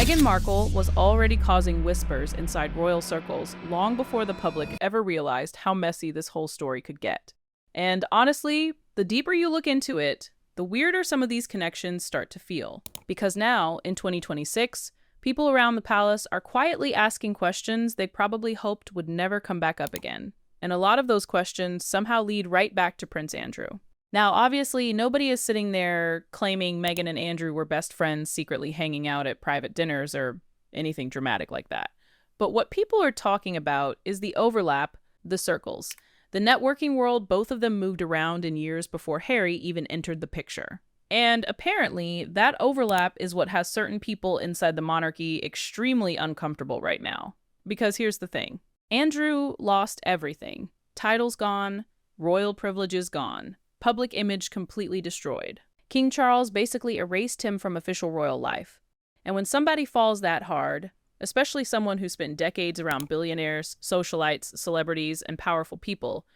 Meghan Markle was already causing whispers inside royal circles long before the public ever realized how messy this whole story could get. And honestly, the deeper you look into it, the weirder some of these connections start to feel. Because now, in 2026, people around the palace are quietly asking questions they probably hoped would never come back up again. And a lot of those questions somehow lead right back to Prince Andrew. Now, obviously, nobody is sitting there claiming Meghan and Andrew were best friends secretly hanging out at private dinners or anything dramatic like that. But what people are talking about is the overlap, the circles, the networking world both of them moved around in years before Harry even entered the picture. And apparently, that overlap is what has certain people inside the monarchy extremely uncomfortable right now. Because here's the thing. Andrew lost everything. Titles gone, royal privileges gone. Public image completely destroyed. King Charles basically erased him from official royal life. And when somebody falls that hard, especially someone who spent decades around billionaires, socialites, celebrities, and powerful people,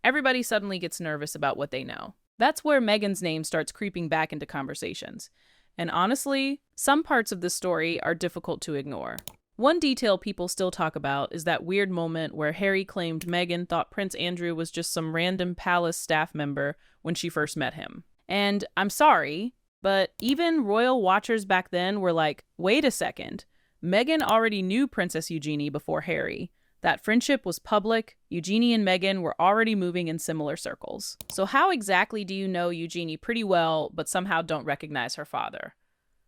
everybody suddenly gets nervous about what they know. That's where Meghan's name starts creeping back into conversations. And honestly, some parts of this story are difficult to ignore. One detail people still talk about is that weird moment where Harry claimed Meghan thought Prince Andrew was just some random palace staff member when she first met him. And I'm sorry, but even royal watchers back then were like, wait a second, Meghan already knew Princess Eugenie before Harry. That friendship was public, Eugenie and Meghan were already moving in similar circles. So how exactly do you know Eugenie pretty well but somehow don't recognize her father?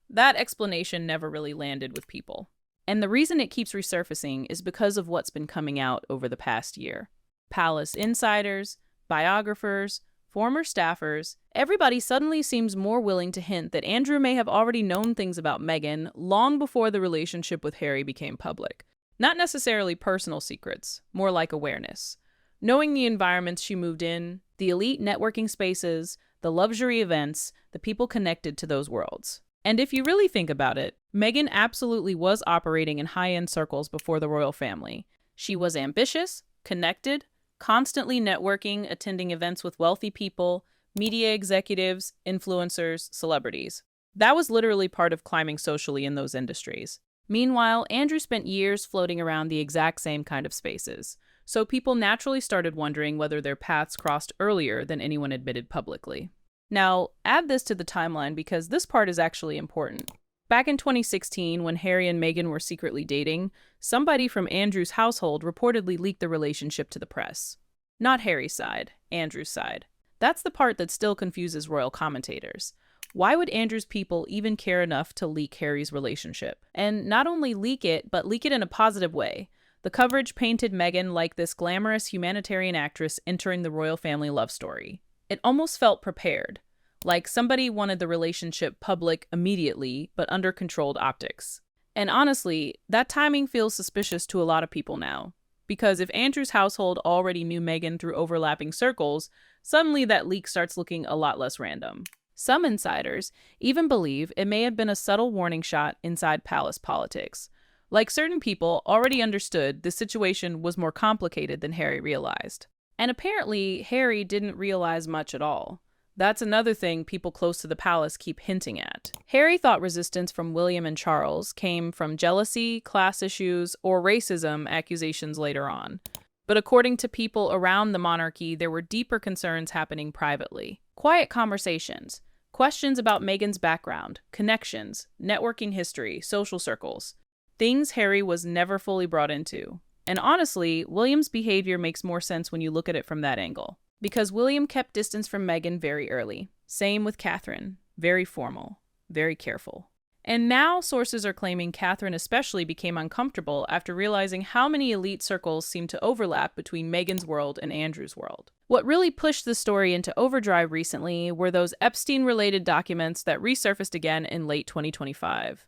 That explanation never really landed with people. And the reason it keeps resurfacing is because of what's been coming out over the past year. Palace insiders, biographers, former staffers, everybody suddenly seems more willing to hint that Andrew may have already known things about Meghan long before the relationship with Harry became public. Not necessarily personal secrets, more like awareness. Knowing the environments she moved in, the elite networking spaces, the luxury events, the people connected to those worlds. And if you really think about it, Meghan absolutely was operating in high-end circles before the royal family. She was ambitious, connected, constantly networking, attending events with wealthy people, media executives, influencers, celebrities. That was literally part of climbing socially in those industries. Meanwhile, Andrew spent years floating around the exact same kind of spaces. So people naturally started wondering whether their paths crossed earlier than anyone admitted publicly. Now, add this to the timeline because this part is actually important. Back in 2016, when Harry and Meghan were secretly dating, somebody from Andrew's household reportedly leaked the relationship to the press. Not Harry's side, Andrew's side. That's the part that still confuses royal commentators. Why would Andrew's people even care enough to leak Harry's relationship? And not only leak it, but leak it in a positive way. The coverage painted Meghan like this glamorous humanitarian actress entering the royal family love story. It almost felt prepared, like somebody wanted the relationship public immediately, but under controlled optics. And honestly, that timing feels suspicious to a lot of people now. Because if Andrew's household already knew Meghan through overlapping circles, suddenly that leak starts looking a lot less random. Some insiders even believe it may have been a subtle warning shot inside palace politics. Like certain people already understood the situation was more complicated than Harry realized. And apparently, Harry didn't realize much at all. That's another thing people close to the palace keep hinting at. Harry thought resistance from William and Charles came from jealousy, class issues, or racism accusations later on. But according to people around the monarchy, there were deeper concerns happening privately. Quiet conversations, questions about Meghan's background, connections, networking history, social circles. Things Harry was never fully brought into. And honestly, William's behavior makes more sense when you look at it from that angle. Because William kept distance from Meghan very early. Same with Catherine. Very formal. Very careful. And now sources are claiming Catherine especially became uncomfortable after realizing how many elite circles seemed to overlap between Meghan's world and Andrew's world. What really pushed the story into overdrive recently were those Epstein-related documents that resurfaced again in late 2025.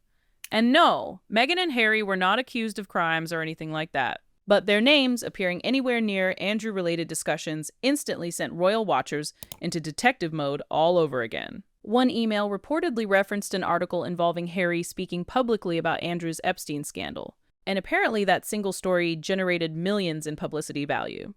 And no, Meghan and Harry were not accused of crimes or anything like that. But their names appearing anywhere near Andrew-related discussions instantly sent royal watchers into detective mode all over again. One email reportedly referenced an article involving Harry speaking publicly about Andrew's Epstein scandal, and apparently that single story generated millions in publicity value.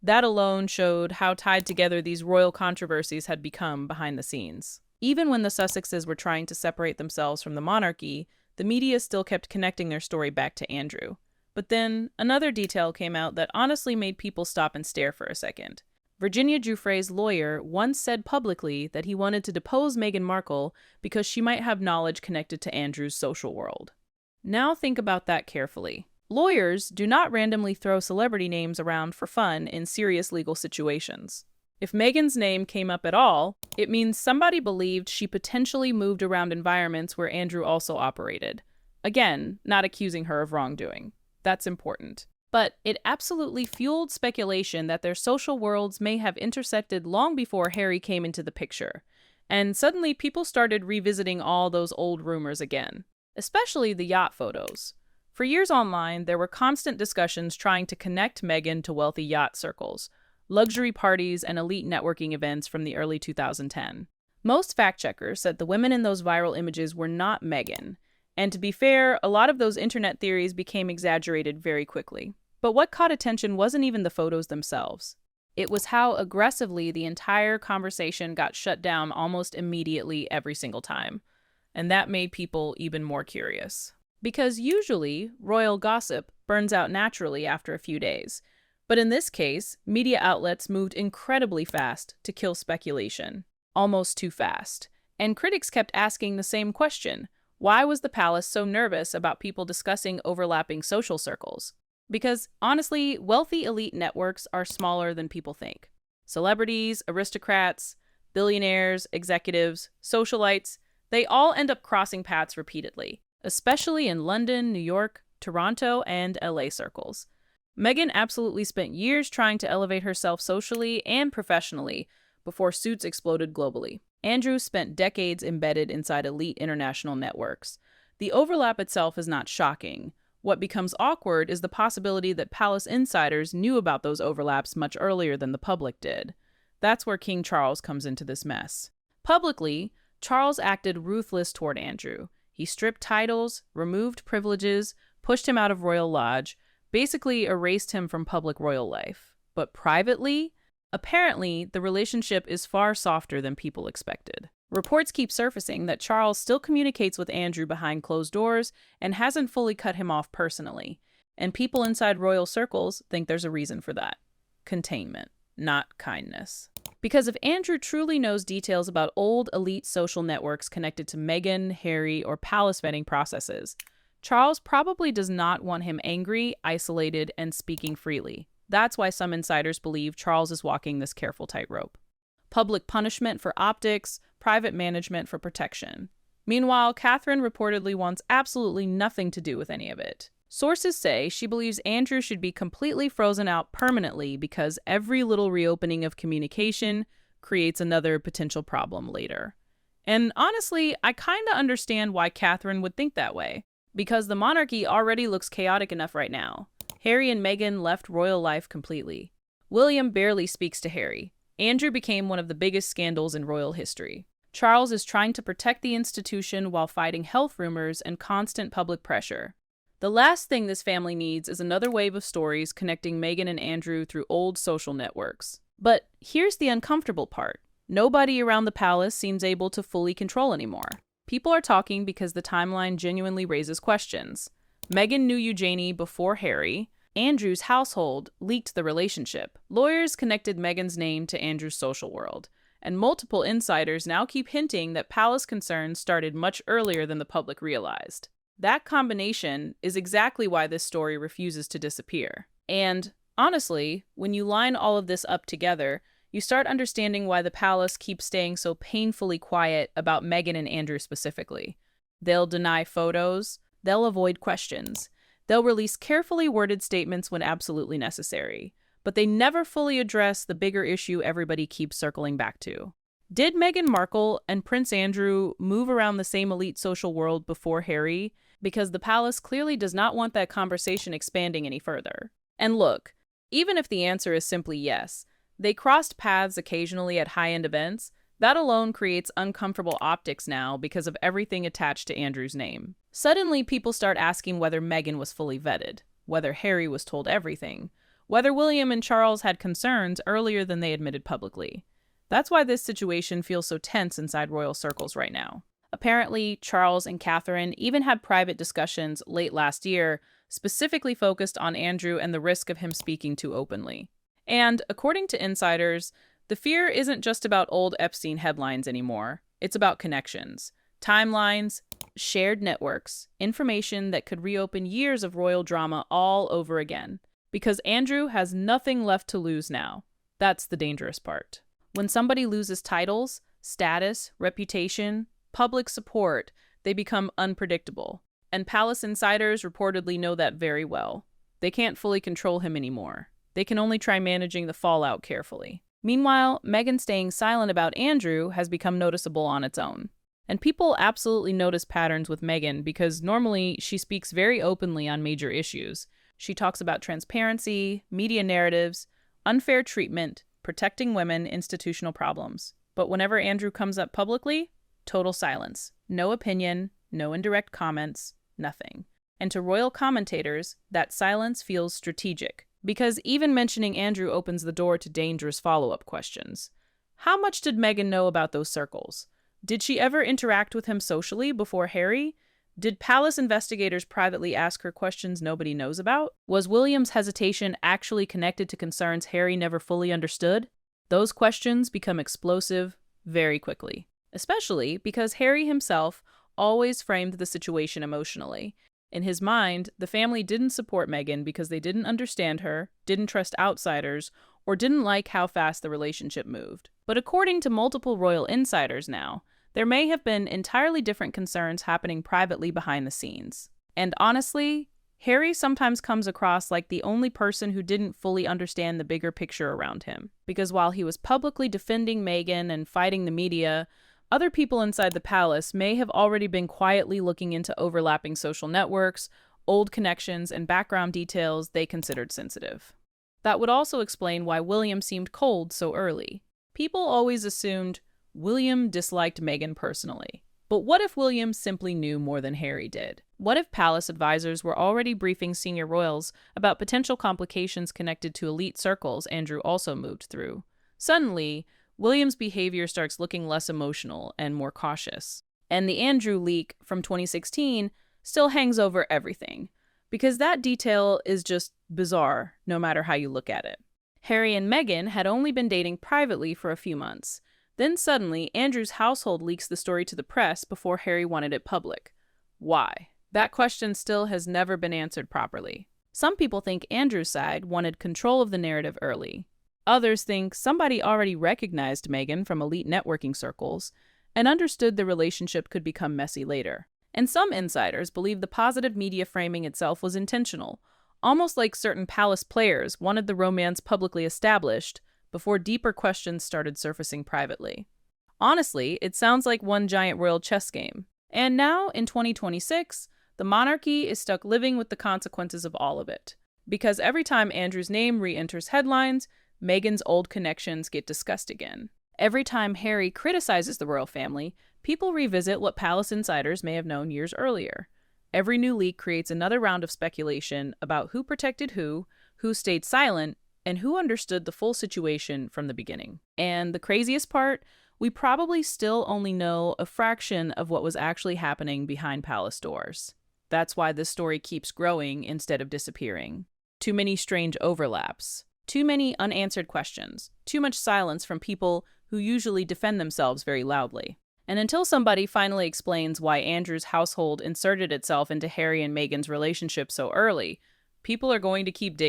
That alone showed how tied together these royal controversies had become behind the scenes. Even when the Sussexes were trying to separate themselves from the monarchy, the media still kept connecting their story back to Andrew. But then, another detail came out that honestly made people stop and stare for a second. Virginia Giuffre's lawyer once said publicly that he wanted to depose Meghan Markle because she might have knowledge connected to Andrew's social world. Now think about that carefully. Lawyers do not randomly throw celebrity names around for fun in serious legal situations. If Meghan's name came up at all, it means somebody believed she potentially moved around environments where Andrew also operated. Again, not accusing her of wrongdoing. That's important. But it absolutely fueled speculation that their social worlds may have intersected long before Harry came into the picture. And suddenly people started revisiting all those old rumors again, especially the yacht photos. For years online, there were constant discussions trying to connect Meghan to wealthy yacht circles, luxury parties, and elite networking events from the early 2010s. Most fact-checkers said the women in those viral images were not Meghan. And to be fair, a lot of those internet theories became exaggerated very quickly. But what caught attention wasn't even the photos themselves. It was how aggressively the entire conversation got shut down almost immediately every single time. And that made people even more curious. Because usually, royal gossip burns out naturally after a few days. But in this case, media outlets moved incredibly fast to kill speculation. Almost too fast. And critics kept asking the same question. Why was the palace so nervous about people discussing overlapping social circles? Because, honestly, wealthy elite networks are smaller than people think. Celebrities, aristocrats, billionaires, executives, socialites, they all end up crossing paths repeatedly, especially in London, New York, Toronto, and LA circles. Meghan absolutely spent years trying to elevate herself socially and professionally before suits exploded globally. Andrew spent decades embedded inside elite international networks. The overlap itself is not shocking. What becomes awkward is the possibility that palace insiders knew about those overlaps much earlier than the public did. That's where King Charles comes into this mess. Publicly, Charles acted ruthless toward Andrew. He stripped titles, removed privileges, pushed him out of royal lodge, basically erased him from public royal life. But privately, apparently, the relationship is far softer than people expected. Reports keep surfacing that Charles still communicates with Andrew behind closed doors and hasn't fully cut him off personally. And people inside royal circles think there's a reason for that. Containment, not kindness. Because if Andrew truly knows details about old elite social networks connected to Meghan, Harry, or palace vetting processes, Charles probably does not want him angry, isolated, and speaking freely. That's why some insiders believe Charles is walking this careful tightrope. Public punishment for optics, private management for protection. Meanwhile, Catherine reportedly wants absolutely nothing to do with any of it. Sources say she believes Andrew should be completely frozen out permanently because every little reopening of communication creates another potential problem later. And honestly, I kinda understand why Catherine would think that way, because the monarchy already looks chaotic enough right now. Harry and Meghan left royal life completely. William barely speaks to Harry. Andrew became one of the biggest scandals in royal history. Charles is trying to protect the institution while fighting health rumors and constant public pressure. The last thing this family needs is another wave of stories connecting Meghan and Andrew through old social networks. But here's the uncomfortable part. Nobody around the palace seems able to fully control anymore. People are talking because the timeline genuinely raises questions. Meghan knew Eugenie before Harry. Andrew's household leaked the relationship. Lawyers connected Meghan's name to Andrew's social world. And multiple insiders now keep hinting that palace concerns started much earlier than the public realized. That combination is exactly why this story refuses to disappear. And honestly, when you line all of this up together, you start understanding why the palace keeps staying so painfully quiet about Meghan and Andrew specifically. They'll deny photos, they'll avoid questions, they'll release carefully worded statements when absolutely necessary, but they never fully address the bigger issue everybody keeps circling back to. Did Meghan Markle and Prince Andrew move around the same elite social world before Harry? Because the palace clearly does not want that conversation expanding any further. And look, even if the answer is simply yes, they crossed paths occasionally at high-end events, that alone creates uncomfortable optics now because of everything attached to Andrew's name. Suddenly, people start asking whether Meghan was fully vetted, whether Harry was told everything, whether William and Charles had concerns earlier than they admitted publicly. That's why this situation feels so tense inside royal circles right now. Apparently, Charles and Catherine even had private discussions late last year, specifically focused on Andrew and the risk of him speaking too openly. And according to insiders, the fear isn't just about old Epstein headlines anymore. It's about connections, timelines, shared networks, information that could reopen years of royal drama all over again. Because Andrew has nothing left to lose now. That's the dangerous part. When somebody loses titles, status, reputation, public support, they become unpredictable. And palace insiders reportedly know that very well. They can't fully control him anymore. They can only try managing the fallout carefully. Meanwhile, Meghan staying silent about Andrew has become noticeable on its own. And people absolutely notice patterns with Meghan because normally she speaks very openly on major issues. She talks about transparency, media narratives, unfair treatment, protecting women, institutional problems. But whenever Andrew comes up publicly, total silence. No opinion, no indirect comments, nothing. And to royal commentators, that silence feels strategic, because even mentioning Andrew opens the door to dangerous follow-up questions. How much did Meghan know about those circles? Did she ever interact with him socially before Harry? Did palace investigators privately ask her questions nobody knows about? Was William's hesitation actually connected to concerns Harry never fully understood? Those questions become explosive very quickly, especially because Harry himself always framed the situation emotionally. In his mind, the family didn't support Meghan because they didn't understand her, didn't trust outsiders, or didn't like how fast the relationship moved. But according to multiple royal insiders now, there may have been entirely different concerns happening privately behind the scenes. And honestly, Harry sometimes comes across like the only person who didn't fully understand the bigger picture around him. Because while he was publicly defending Meghan and fighting the media, other people inside the palace may have already been quietly looking into overlapping social networks, old connections, and background details they considered sensitive. That would also explain why William seemed cold so early. People always assumed William disliked Meghan personally. But what if William simply knew more than Harry did? What if palace advisors were already briefing senior royals about potential complications connected to elite circles Andrew also moved through? Suddenly, William's behavior starts looking less emotional and more cautious. And the Andrew leak from 2016 still hangs over everything, because that detail is just bizarre no matter how you look at it. Harry and Meghan had only been dating privately for a few months. Then suddenly, Andrew's household leaks the story to the press before Harry wanted it public. Why? That question still has never been answered properly. Some people think Andrew's side wanted control of the narrative early. Others think somebody already recognized Meghan from elite networking circles and understood the relationship could become messy later. And some insiders believe the positive media framing itself was intentional, almost like certain palace players wanted the romance publicly established before deeper questions started surfacing privately. Honestly, it sounds like one giant royal chess game. And now, in 2026, the monarchy is stuck living with the consequences of all of it. Because every time Andrew's name re-enters headlines, Meghan's old connections get discussed again. Every time Harry criticizes the royal family, people revisit what palace insiders may have known years earlier. Every new leak creates another round of speculation about who protected who stayed silent, and who understood the full situation from the beginning. And the craziest part, we probably still only know a fraction of what was actually happening behind palace doors. That's why this story keeps growing instead of disappearing. Too many strange overlaps. Too many unanswered questions. Too much silence from people who usually defend themselves very loudly. And until somebody finally explains why Andrew's household inserted itself into Harry and Meghan's relationship so early, people are going to keep digging.